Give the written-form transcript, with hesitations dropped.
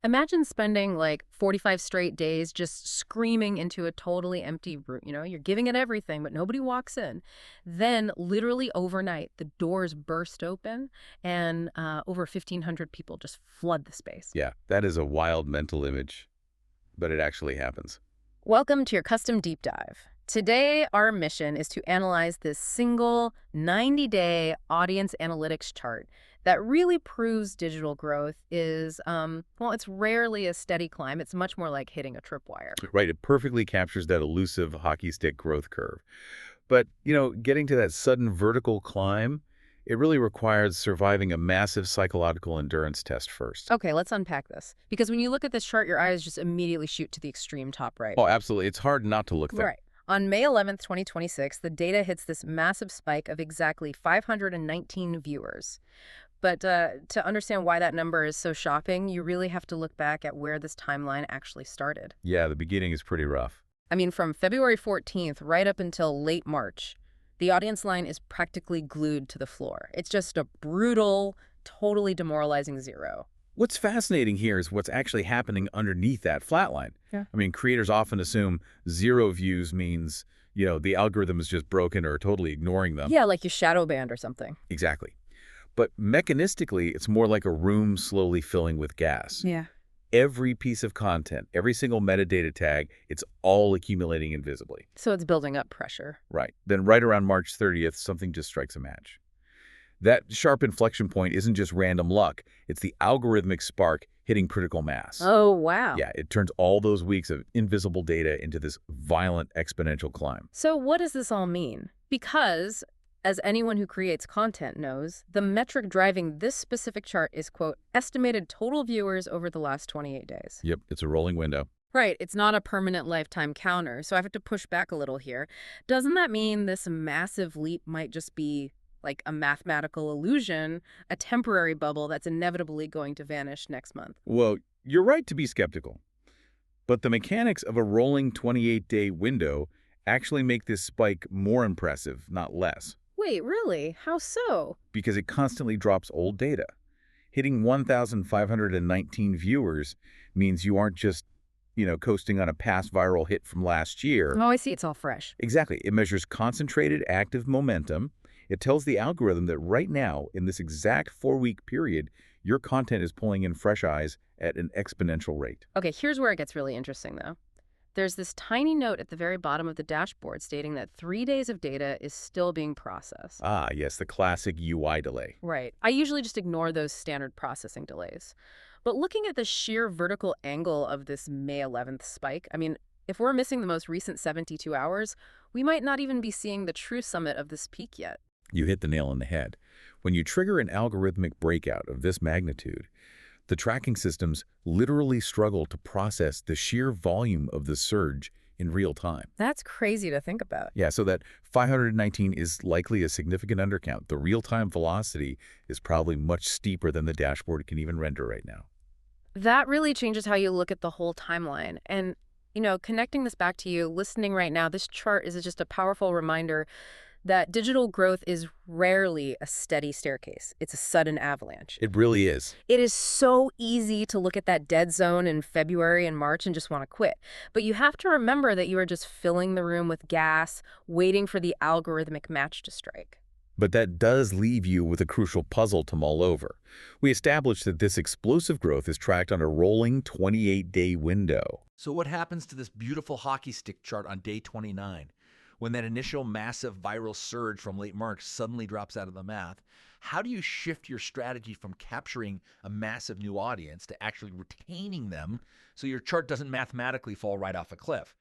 Imagine spending like 45 straight days just screaming into a totally empty room. You're giving it everything, but nobody walks in. Then, literally overnight, the doors burst open and over 1,500 people just flood the space. Yeah, that is a wild mental image, but it actually happens. Welcome to your custom deep dive. Today, our mission is to analyze this single 90-day audience analytics chart that really proves digital growth is, well, it's rarely a steady climb. It's much more like hitting a tripwire. Right, it perfectly captures that elusive hockey stick growth curve. But, getting to that sudden vertical climb, it really requires surviving a massive psychological endurance test first. Okay, let's unpack this. Because when you look at this chart, your eyes just immediately shoot to the extreme top right. Oh, absolutely. It's hard not to look there. Right. On May 11th, 2026, the data hits this massive spike of exactly 519 viewers. But to understand why that number is so shocking, you really have to look back at where this timeline actually started. Yeah, the beginning is pretty rough. I mean, from February 14th right up until late March, the audience line is practically glued to the floor. It's just a brutal, totally demoralizing zero. What's fascinating here is what's actually happening underneath that flat line. Yeah. I mean, creators often assume 0 views means, the algorithm is just broken or totally ignoring them. Yeah, like you shadow banned or something. Exactly. But mechanistically, it's more like a room slowly filling with gas. Yeah. Every piece of content, every single metadata tag, it's all accumulating invisibly. So it's building up pressure. Right. Then right around March 30th, something just strikes a match. That sharp inflection point isn't just random luck. It's the algorithmic spark hitting critical mass. Oh, wow. Yeah, it turns all those weeks of invisible data into this violent exponential climb. So what does this all mean? Because, as anyone who creates content knows, the metric driving this specific chart is, quote, estimated total viewers over the last 28 days. Yep, it's a rolling window. Right, it's not a permanent lifetime counter, so I have to push back a little here. Doesn't that mean this massive leap might just be like a mathematical illusion, a temporary bubble that's inevitably going to vanish next month? Well, you're right to be skeptical. But the mechanics of a rolling 28-day window actually make this spike more impressive, not less, Wait, really? How so? because it constantly drops old data. Hitting 1,519 viewers means you aren't just, coasting on a past viral hit from last year. Oh, I see. It's all fresh. Exactly. It measures concentrated active momentum. It tells the algorithm that right now, in this exact 4-week period, your content is pulling in fresh eyes at an exponential rate. Okay, here's where it gets really interesting, though. There's this tiny note at the very bottom of the dashboard stating that 3 days of data is still being processed. Ah, yes, the classic UI delay. Right. I usually just ignore those standard processing delays. But looking at the sheer vertical angle of this May 11th spike, I mean, if we're missing the most recent 72 hours, we might not even be seeing the true summit of this peak yet. You hit the nail on the head. When you trigger an algorithmic breakout of this magnitude, the tracking systems literally struggle to process the sheer volume of the surge in real time. That's crazy to think about. Yeah, so that 519 is likely a significant undercount. The real-time velocity is probably much steeper than the dashboard can even render right now. That really changes how you look at the whole timeline. And, connecting this back to you, listening right now, this chart is just a powerful reminder that digital growth is rarely a steady staircase. It's a sudden avalanche. It really is. It is so easy to look at that dead zone in February and March and just want to quit. But you have to remember that you are just filling the room with gas, waiting for the algorithmic match to strike. But that does leave you with a crucial puzzle to mull over. We established that this explosive growth is tracked on a rolling 28-day window. So what happens to this beautiful hockey stick chart on day 29? When that initial massive viral surge from late March suddenly drops out of the math, how do you shift your strategy from capturing a massive new audience to actually retaining them so your chart doesn't mathematically fall right off a cliff?